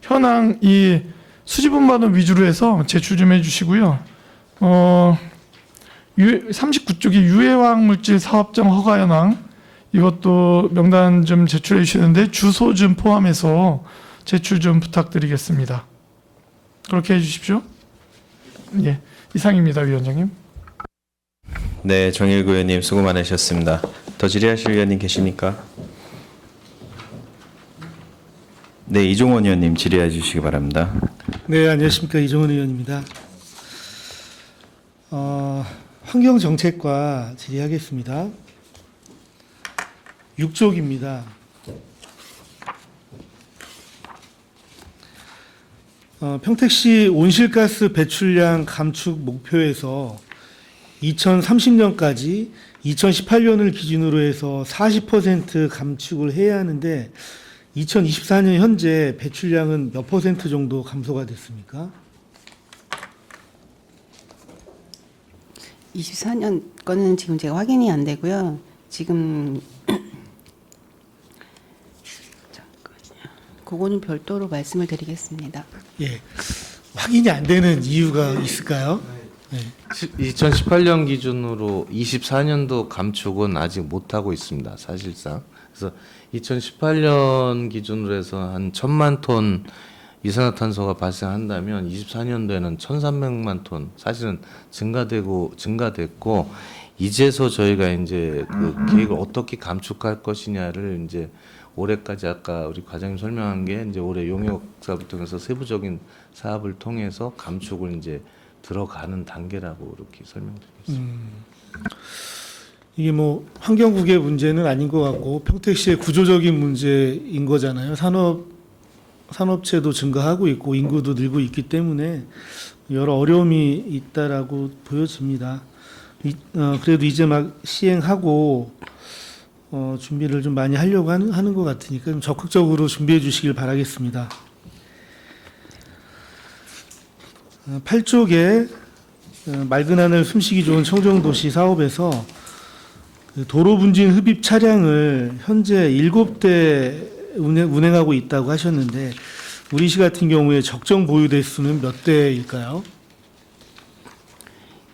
현황 이 수지분 반원 위주로 해서 제출 좀 해주시고요. 39쪽이 유해화학 물질 사업장 허가 현황 이것도 명단 좀 제출해 주시는데 주소 좀 포함해서 제출 좀 부탁드리겠습니다. 그렇게 해주십시오. 예, 이상입니다, 위원장님. 네, 정일구 의원님 수고 많으셨습니다. 더 질의하실 의원님 계십니까? 네, 이종원 의원님 질의해 주시기 바랍니다. 네, 안녕하십니까. 이종원 의원입니다. 환경정책과 질의하겠습니다. 6쪽입니다. 평택시 온실가스 배출량 감축 목표에서 2030년까지 2018년을 기준으로 해서 40% 감축을 해야 하는데 2024년 현재 배출량은 몇 퍼센트 정도 감소가 됐습니까? 24년 거는 지금 제가 확인이 안 되고요. 지금 잠깐만요. 그거는 별도로 말씀을 드리겠습니다. 예, 확인이 안 되는 이유가 있을까요? 네. 2018년 기준으로 24년도 감축은 아직 못 하고 있습니다. 사실상. 그래서 2018년 기준으로 해서 한 1,000만 톤 이산화탄소가 발생한다면 24년도에는 1,300만 톤 사실은 증가됐고 이제서 저희가 이제 그 계획을 어떻게 감축할 것이냐를 이제 올해까지 아까 우리 과장님 설명한 게 이제 올해 용역 사업을 통해서 세부적인 사업을 통해서 감축을 이제 들어가는 단계라고 이렇게 설명드리겠습니다. 이게 뭐 환경국의 문제는 아닌 것 같고 평택시의 구조적인 문제인 거잖아요. 산업체도 증가하고 있고 인구도 늘고 있기 때문에 여러 어려움이 있다라고 보여집니다. 그래도 이제 막 시행하고 준비를 좀 많이 하려고 하는 것 같으니까 좀 적극적으로 준비해 주시길 바라겠습니다. 8쪽에 맑은 하늘 숨쉬기 좋은 청정도시 사업에서 도로 분진 흡입 차량을 현재 7대 운행하고 있다고 하셨는데 우리 시 같은 경우에 적정 보유 대수는 몇 대일까요?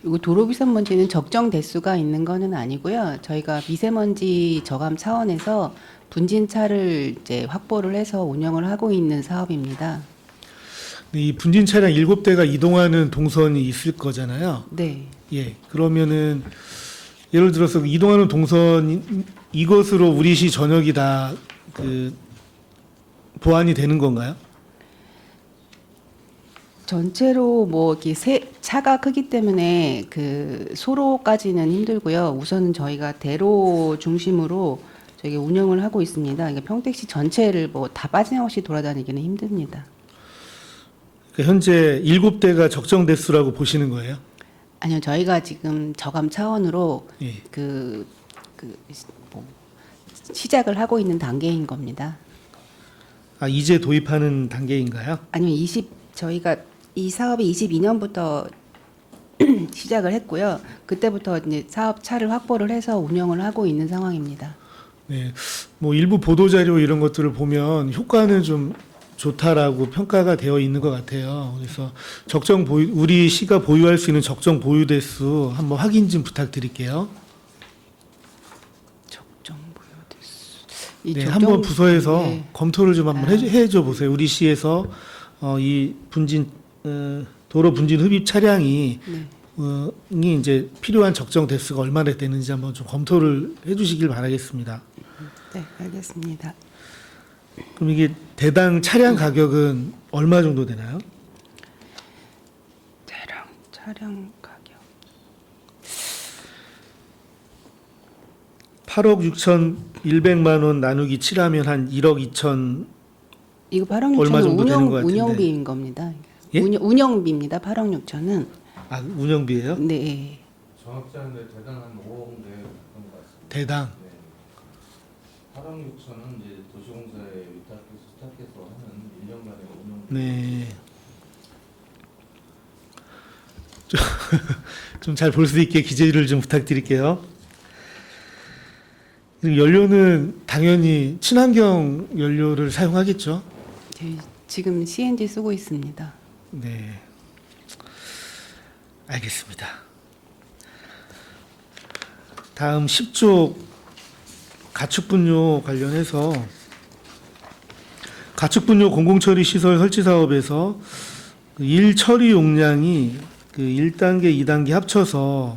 이거 도로 미세먼지는 적정 대수가 있는 거는 아니고요. 저희가 미세먼지 저감 차원에서 분진차를 이제 확보를 해서 운영을 하고 있는 사업입니다. 이 분진 차량 7대가 이동하는 동선이 있을 거잖아요. 네. 예. 그러면은 예를 들어서 이동하는 동선 이것으로 우리 시 전역이 다 보완이 되는 건가요? 전체로 뭐 이렇게 차가 크기 때문에 그 소로까지는 힘들고요. 우선은 저희가 대로 중심으로 저희가 운영을 하고 있습니다. 그러니까 평택시 전체를 뭐 다 빠짐없이 돌아다니기는 힘듭니다. 그러니까 현재 7대가 적정 대수라고 보시는 거예요? 아니요, 저희가 지금 저감 차원으로 예. 뭐 시작을 하고 있는 단계인 겁니다. 아, 이제 도입하는 단계인가요? 아니면 저희가 이 사업이 22년부터 시작을 했고요. 그때부터 이제 사업차를 확보를 해서 운영을 하고 있는 상황입니다. 네. 뭐 일부 보도 자료 이런 것들을 보면 효과는 좀 좋다라고 평가가 되어 있는 것 같아요. 그래서 적정 보유, 우리 시가 보유할 수 있는 적정 보유 대수 한번 확인 좀 부탁드릴게요. 적정 보유 대수. 네, 한번 부서에서 네. 검토를 좀 한번 해줘 보세요. 우리 시에서 이 분진 도로 분진 흡입 차량이 네. 이 이제 필요한 적정 대수가 얼마나 되는지 한번 좀 검토를 해주시길 바라겠습니다. 네, 알겠습니다. 그럼 이게 대당 차량 가격은 얼마 정도 되나요? 차량 가격. 8억 6,100만 원 나누기 7하면 한 1억 2천. 이거 8억 얼마 6천은 정도 되는 것 같은데. 운영비인 겁니다. 예? 운영비입니다. 8억 6천은. 아, 운영비예요? 네. 정확지 않은데 대단 한 5억 내에 가까운 것 같습니다. 대당. 8억 6천은 이제 도시공사에 위탁해서 하는 1년간의 운영. 네. 좀 잘 볼 수 있게 기재를 좀 부탁드릴게요. 그리고 연료는 당연히 친환경 연료를 사용하겠죠? 저희 지금 CNG 쓰고 있습니다. 네. 알겠습니다. 다음 10조 가축분뇨 관련해서 가축분뇨 공공처리 시설 설치 사업에서 그 일 처리 용량이 그 1단계, 2단계 합쳐서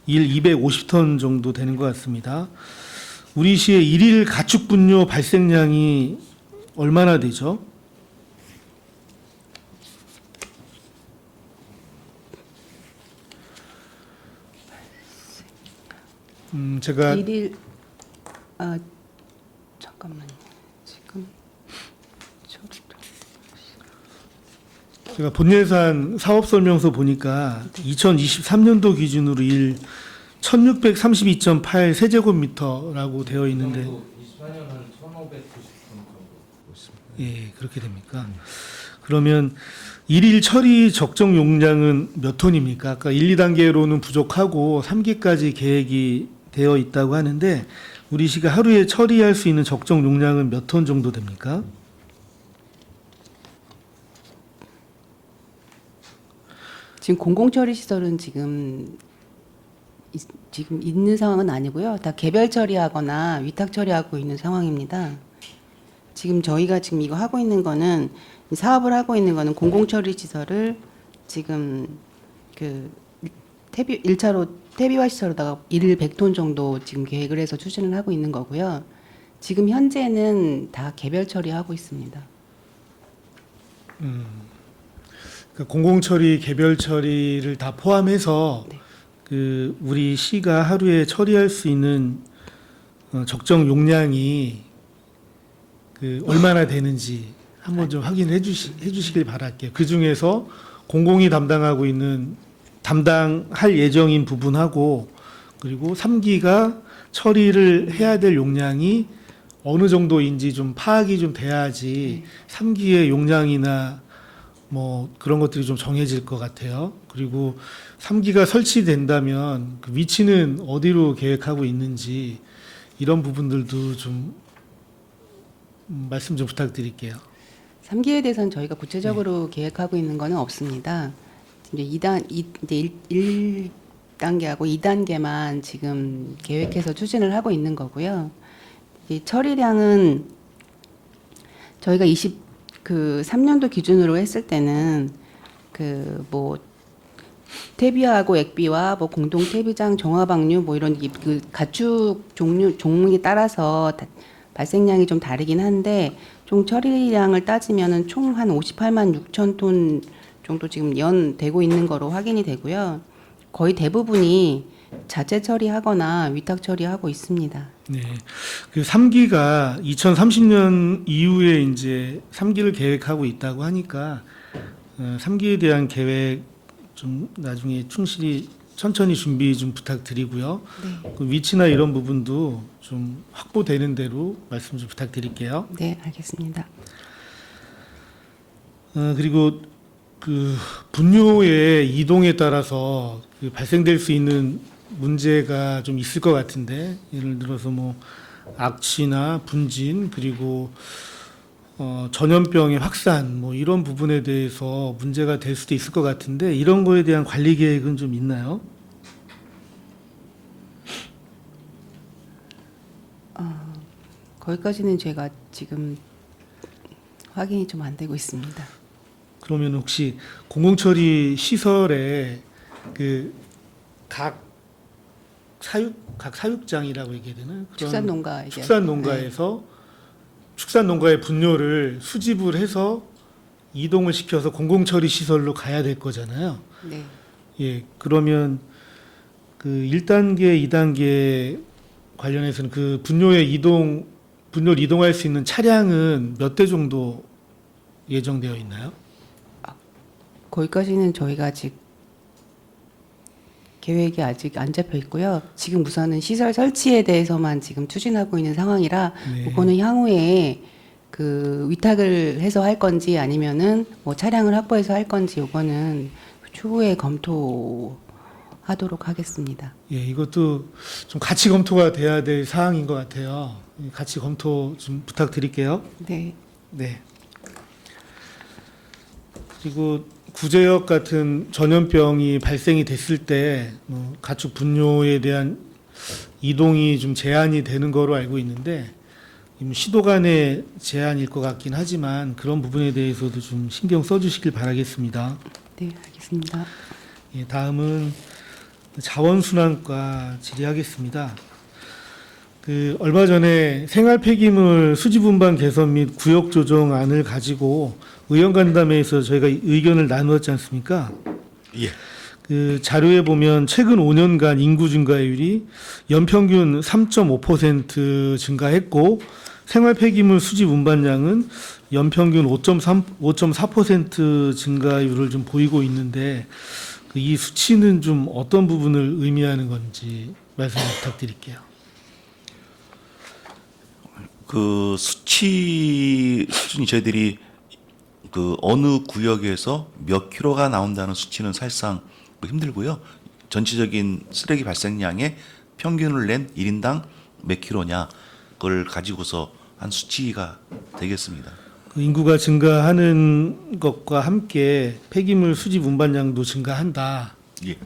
일 250톤 정도 되는 것 같습니다. 우리 시의 일일 가축분뇨 발생량이 얼마나 되죠? 제가 일일 잠깐만요. 지금 제가 본예산 사업설명서 보니까 2023년도 기준으로 일 1632.8 세제곱미터라고 되어 있는데 24년 한 1,590톤 정도 있습니다. 예, 그렇게 됩니까? 그러면 일일 처리 적정 용량은 몇 톤입니까? 아까 1, 2단계로는 부족하고 3기까지 계획이 되어 있다고 하는데 우리 시가 하루에 처리할 수 있는 적정 용량은 몇 톤 정도 됩니까? 지금 공공처리 시설은 지금 있는 상황은 아니고요. 다 개별 처리하거나 위탁 처리하고 있는 상황입니다. 지금 저희가 지금 이거 하고 있는 거는 사업을 하고 있는 거는 공공처리 시설을 지금 그 퇴비 1차로 퇴비화 시설로다가 일일 100톤 정도 지금 계획을 해서 추진을 하고 있는 거고요. 지금 현재는 다 개별 처리하고 있습니다. 그러니까 공공처리, 개별 처리를 다 포함해서 네. 그 우리 시가 하루에 처리할 수 있는 적정 용량이 그 얼마나 되는지 한번 좀 확인해 주시길 바랄게요. 그 중에서 공공이 담당할 예정인 부분하고 그리고 3기가 처리를 해야 될 용량이 어느 정도인지 좀 파악이 좀 돼야지 3기의 용량이나 뭐 그런 것들이 좀 정해질 것 같아요. 그리고 3기가 설치된다면 그 위치는 어디로 계획하고 있는지 이런 부분들도 좀 말씀 좀 부탁드릴게요. 3기에 대해서는 저희가 구체적으로 계획하고 있는 거는 없습니다. 이제 1단계하고 2단계만 지금 계획해서 추진을 하고 있는 거고요. 이 처리량은 저희가 3년도 기준으로 했을 때는 그 뭐 퇴비하고 액비와 뭐 공동 퇴비장 종합압류 뭐 이런 그 가축 종목에 따라서 발생량이 좀 다르긴 한데 총 처리량을 따지면은 총 한 58만 6천 톤 정도 지금 되고 있는 거로 확인이 되고요. 거의 대부분이 자체 처리하거나 위탁 처리하고 있습니다. 네. 그 3기가 2030년 이후에 이제 3기를 계획하고 있다고 하니까 3기에 대한 계획 좀 나중에 충실히 천천히 준비 좀 부탁드리고요. 네. 그 위치나 이런 부분도 좀 확보되는 대로 말씀 좀 부탁드릴게요. 네, 알겠습니다. 그리고 그 분뇨의 이동에 따라서 그 발생될 수 있는 문제가 좀 있을 것 같은데 예를 들어서 뭐 악취나 분진 그리고 전염병의 확산 뭐 이런 부분에 대해서 문제가 될 수도 있을 것 같은데 이런 거에 대한 관리 계획은 좀 있나요? 거기까지는 제가 지금 확인이 좀 안 되고 있습니다. 그러면 혹시 공공처리 시설에 그 각 사육장이라고 얘기해야 되나? 그런 축산농가 축산농가에서 축산농가의 분뇨를 수집을 해서 이동을 시켜서 공공처리 시설로 가야 될 거잖아요. 네. 예, 그러면 그 1단계, 2단계 관련해서는 그 분뇨를 이동할 수 있는 차량은 몇 대 정도 예정되어 있나요? 거기까지는 저희가 아직 계획이 아직 안 잡혀 있고요. 지금 우선은 시설 설치에 대해서만 지금 추진하고 있는 상황이라 네. 그거는 향후에 그 위탁을 해서 할 건지 아니면은 뭐 차량을 확보해서 할 건지 요거는 추후에 검토하도록 하겠습니다. 예, 이것도 좀 같이 검토가 돼야 될 사항인 것 같아요. 같이 검토 좀 부탁드릴게요. 네. 네. 그리고 구제역 같은 전염병이 발생이 됐을 때 가축 분뇨에 대한 이동이 좀 제한이 되는 거로 알고 있는데 시도 간의 제한일 것 같긴 하지만 그런 부분에 대해서도 좀 신경 써주시길 바라겠습니다. 네, 알겠습니다. 예, 다음은 자원순환과 질의하겠습니다. 그 얼마 전에 생활 폐기물 수집 운반 개선 및 구역 조정안을 가지고 의원 간담회에서 저희가 의견을 나누었지 않습니까? 예. 그 자료에 보면 최근 5년간 인구 증가율이 연평균 3.5% 증가했고 생활 폐기물 수집 운반량은 연평균 5.4% 증가율을 좀 보이고 있는데 이 수치는 좀 어떤 부분을 의미하는 건지 말씀 부탁드릴게요. 그 수치 수준이 저희들이 그 어느 구역에서 몇 킬로가 나온다는 수치는 사실상 힘들고요. 전체적인 쓰레기 발생량의 평균을 낸 1인당 몇 킬로냐 그걸 가지고서 한 수치가 되겠습니다. 그 인구가 증가하는 것과 함께 폐기물 수집 운반량도 증가한다. 예.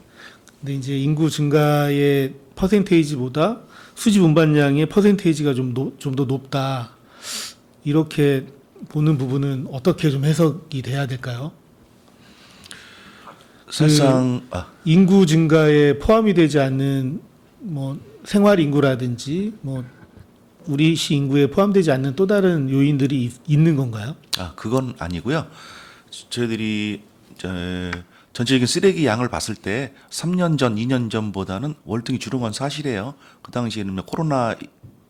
근데 이제 인구 증가의 퍼센테이지보다 수집 운반량의 퍼센테이지가 좀 더 높다. 이렇게 보는 부분은 어떻게 좀 해석이 돼야 될까요? 사실상 인구 증가에 포함이 되지 않는 뭐 생활 인구라든지 뭐 우리 시 인구에 포함되지 않는 또 다른 요인들이 있는 건가요? 그건 아니고요. 저희들이 전체적인 쓰레기 양을 봤을 때 3년 전, 2년 전보다는 월등히 줄은 건 사실이에요. 그 당시에는 코로나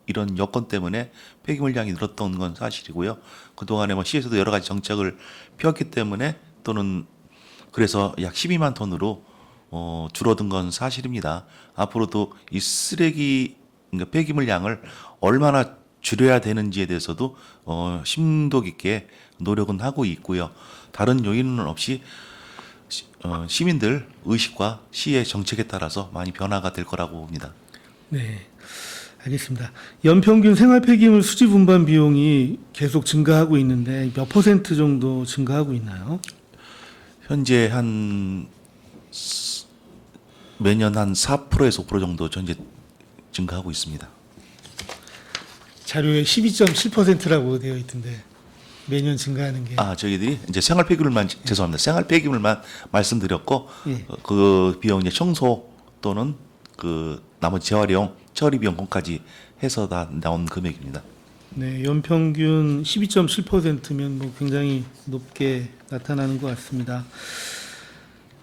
이런 여건 때문에 폐기물량이 늘었던 건 사실이고요. 그동안에 뭐 시에서도 여러 가지 정책을 펴왔기 때문에 또는 그래서 약 12만 톤으로 줄어든 건 사실입니다. 앞으로도 이 쓰레기 그러니까 폐기물량을 얼마나 줄여야 되는지에 대해서도 심도 깊게 노력은 하고 있고요. 다른 요인은 없이 시민들 의식과 시의 정책에 따라서 많이 변화가 될 거라고 봅니다. 네, 알겠습니다. 연평균 생활 폐기물 수집 운반 비용이 계속 증가하고 있는데 몇 퍼센트 정도 증가하고 있나요? 현재 매년 한 4%에서 5% 정도 현재 증가하고 있습니다. 자료에 12.7%라고 되어 있던데 매년 증가하는 게. 저희들이 이제 생활 폐기물만 죄송합니다. 생활 폐기물만 말씀드렸고 예. 그 비용 이제 청소 또는 그 나머지 재활용, 처리 비용까지 해서 다 나온 금액입니다. 네, 연평균 12.7%면 뭐 굉장히 높게 나타나는 것 같습니다.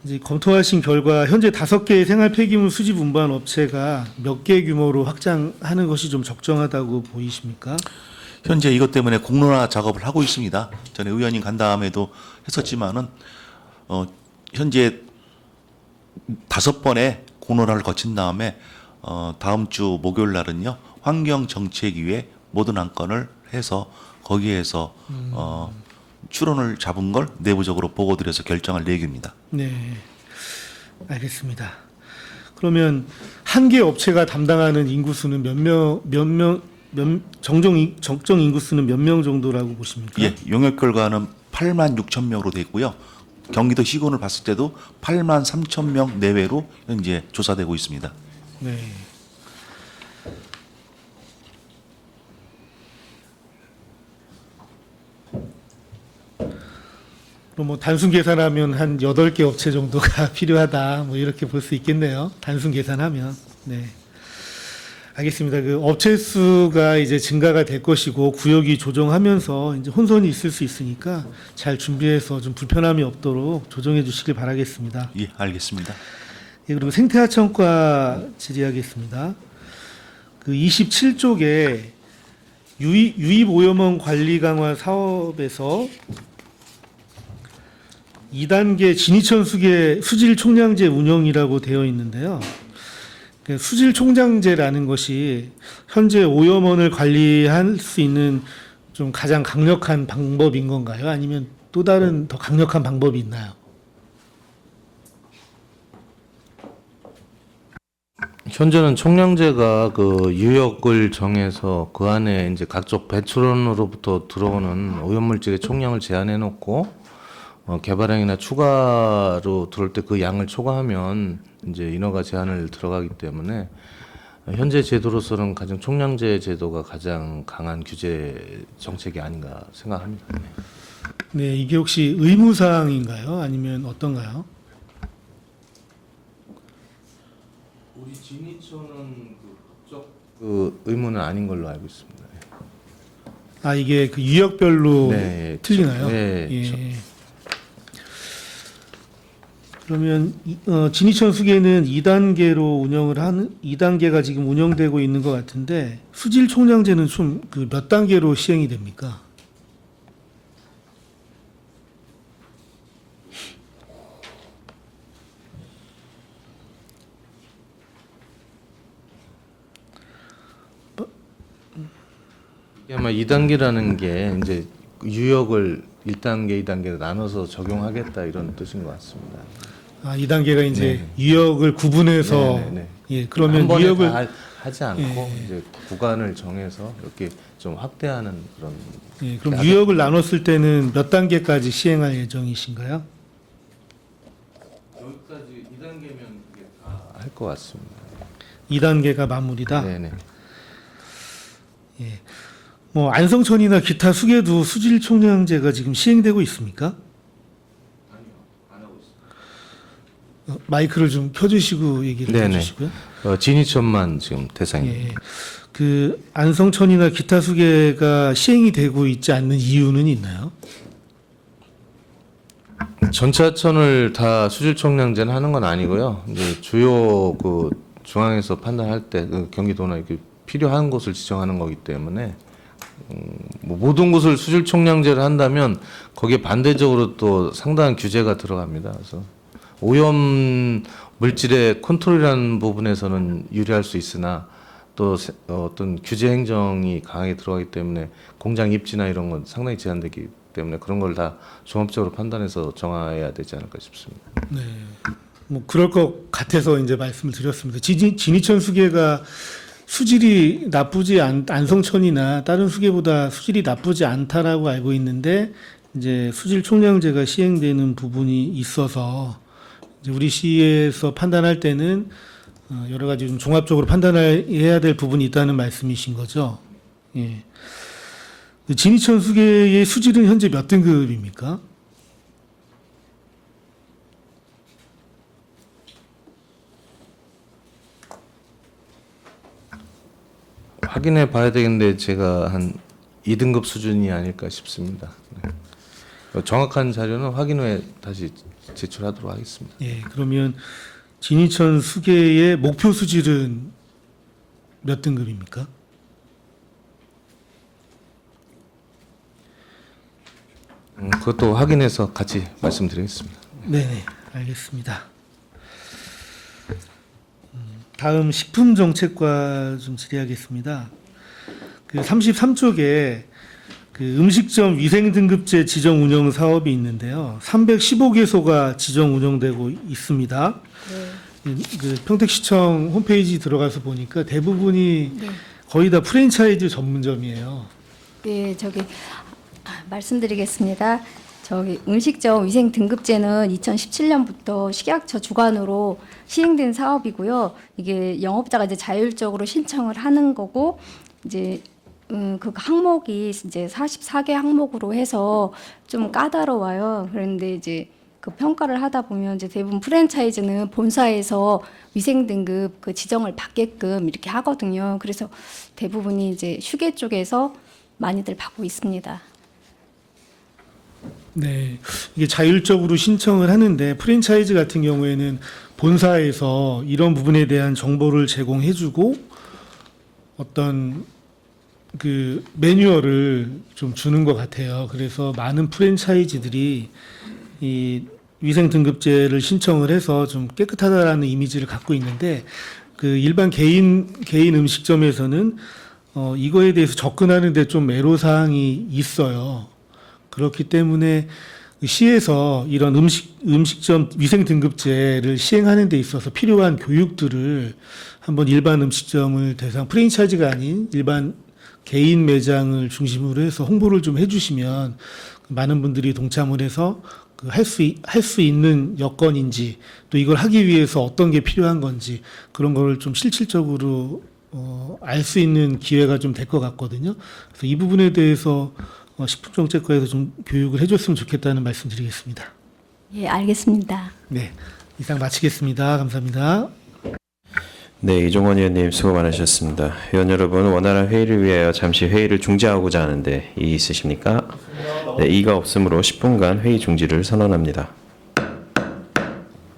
이제 검토하신 결과 현재 5개의 생활 폐기물 수집 운반 업체가 몇 개 규모로 확장하는 것이 좀 적정하다고 보이십니까? 현재 이것 때문에 공론화 작업을 하고 있습니다. 전에 의원님 간담회도 했었지만은 현재 5번의 공론화를 거친 다음에 다음 주 목요일 날은요 환경정책위에 모든 안건을 해서 거기에서 추론을 잡은 걸 내부적으로 보고드려서 결정할 계획입니다. 네, 알겠습니다. 그러면 한 개 업체가 담당하는 인구수는 몇 적정 인구수는 몇 명 정도라고 보십니까? 예, 용역 결과는 8만 6천 명으로 돼 있고요. 경기도 시군을 봤을 때도 8만 3천 명 내외로 현재 조사되고 있습니다. 네. 그럼 뭐 단순 계산하면 한 8개 업체 정도가 필요하다. 뭐 이렇게 볼 수 있겠네요. 단순 계산하면. 네. 알겠습니다. 그 업체 수가 이제 증가가 될 것이고 구역이 조정하면서 이제 혼선이 있을 수 있으니까 잘 준비해서 좀 불편함이 없도록 조정해 주시길 바라겠습니다. 예, 알겠습니다. 예, 그리고 생태하천과 질의하겠습니다. 그 27쪽에 유입오염원 관리 강화 사업에서 2단계 진이천 수계 수질 총량제 운영이라고 되어 있는데요. 그 수질 총량제라는 것이 현재 오염원을 관리할 수 있는 좀 가장 강력한 방법인 건가요? 아니면 또 다른 더 강력한 방법이 있나요? 현재는 총량제가 그 유역을 정해서 그 안에 이제 각종 배출원으로부터 들어오는 오염물질의 총량을 제한해 놓고 개발량이나 추가로 들어올 때 그 양을 초과하면 이제 인허가 제한을 들어가기 때문에 현재 제도로서는 가장 총량제 제도가 가장 강한 규제 정책이 아닌가 생각합니다. 네, 이게 혹시 의무사항인가요? 아니면 어떤가요? 우리 진이천은 그 법적 그 의무는 아닌 걸로 알고 있습니다. 아, 이게 그 유역별로 네, 틀리나요? 네, 예. 그러면 진이천 수계는 2단계로 운영을 하는 2단계가 지금 운영되고 있는 것 같은데 수질 총량제는 좀 그 몇 단계로 시행이 됩니까? 아마 2단계라는 게 이제 유역을 1단계, 2단계로 나눠서 적용하겠다 이런 뜻인 것 같습니다. 아, 2단계가 이제 네. 유역을 구분해서 네, 네, 네. 예, 그러면 한 번에 유역을 다 하지 않고 예. 이제 구간을 정해서 이렇게 좀 확대하는 그런. 예, 그럼 유역을 나눴을 때는 몇 단계까지 시행할 예정이신가요? 여기까지 2단계면 그게 다 할 것 같습니다. 2단계가 마무리다. 네네. 예. 뭐 안성천이나 기타 수계도 수질 총량제가 지금 시행되고 있습니까? 마이크를 좀 켜주시고 얘기를 네네. 해주시고요. 진이천만 지금 대상입니다. 예. 그 안성천이나 기타 수계가 시행이 되고 있지 않는 이유는 있나요? 전차천을 다 수질 총량제는 하는 건 아니고요. 이제 주요 그 중앙에서 판단할 때 그 경기도나 이렇게 필요한 곳을 지정하는 거기 때문에 뭐 모든 곳을 수질 총량제를 한다면 거기에 반대적으로 또 상당한 규제가 들어갑니다. 그래서 오염 물질의 컨트롤이라는 부분에서는 유리할 수 있으나 또 어떤 규제 행정이 강하게 들어가기 때문에 공장 입지나 이런 건 상당히 제한되기 때문에 그런 걸 다 종합적으로 판단해서 정해야 되지 않을까 싶습니다. 네. 뭐 그럴 것 같아서 이제 말씀을 드렸습니다. 진이천 수계가 수질이 나쁘지 안성천이나 다른 수계보다 수질이 나쁘지 않다라고 알고 있는데 이제 수질 총량제가 시행되는 부분이 있어서 이제 우리 시에서 판단할 때는 여러 가지 좀 종합적으로 판단해야 될 부분이 있다는 말씀이신 거죠. 예. 진이천 수계의 수질은 현재 몇 등급입니까? 확인해 봐야 되겠는데 제가 한 2등급 수준이 아닐까 싶습니다. 네. 정확한 자료는 확인 후에 다시 제출하도록 하겠습니다. 예, 그러면 진이천 수계의 목표 수질은 몇 등급입니까? 그것도 확인해서 같이 말씀드리겠습니다. 네, 알겠습니다. 다음 식품정책과 좀 질의하겠습니다. 그 33쪽에 그 음식점 위생등급제 지정 운영 사업이 있는데요. 315개소가 지정 운영되고 있습니다. 그 평택시청 홈페이지 들어가서 보니까 대부분이 거의 다 프랜차이즈 전문점이에요. 네, 말씀드리겠습니다. 음식점 위생 등급제는 2017년부터 식약처 주관으로 시행된 사업이고요. 이게 영업자가 이제 자율적으로 신청을 하는 거고, 이제 그 항목이 이제 44개 항목으로 해서 좀 까다로워요. 그런데 이제 그 평가를 하다 보면 이제 대부분 프랜차이즈는 본사에서 위생 등급 그 지정을 받게끔 이렇게 하거든요. 그래서 대부분이 이제 휴게 쪽에서 많이들 받고 있습니다. 네, 이게 자율적으로 신청을 하는데 프랜차이즈 같은 경우에는 본사에서 이런 부분에 대한 정보를 제공해주고 어떤 그 매뉴얼을 좀 주는 것 같아요. 그래서 많은 프랜차이즈들이 이 위생 등급제를 신청을 해서 좀 깨끗하다라는 이미지를 갖고 있는데 그 일반 개인 음식점에서는 이거에 대해서 접근하는데 좀 애로사항이 있어요. 그렇기 때문에 시에서 이런 음식점 위생 등급제를 시행하는 데 있어서 필요한 교육들을 한번 일반 음식점을 대상 프랜차이즈가 아닌 일반 개인 매장을 중심으로 해서 홍보를 좀 해주시면 많은 분들이 동참을 해서 할 수 있는 여건인지 또 이걸 하기 위해서 어떤 게 필요한 건지 그런 거를 좀 실질적으로 알 수 있는 기회가 좀 될 것 같거든요. 그래서 이 부분에 대해서 식품정책과에서 좀 교육을 해줬으면 좋겠다는 말씀드리겠습니다. 예, 알겠습니다. 네, 이상 마치겠습니다. 감사합니다. 네, 이종원 의원님 수고 많으셨습니다. 의원 여러분, 원활한 회의를 위하여 잠시 회의를 중지하고자 하는데 이의 있으십니까? 네, 이의가 없으므로 10분간 회의 중지를 선언합니다.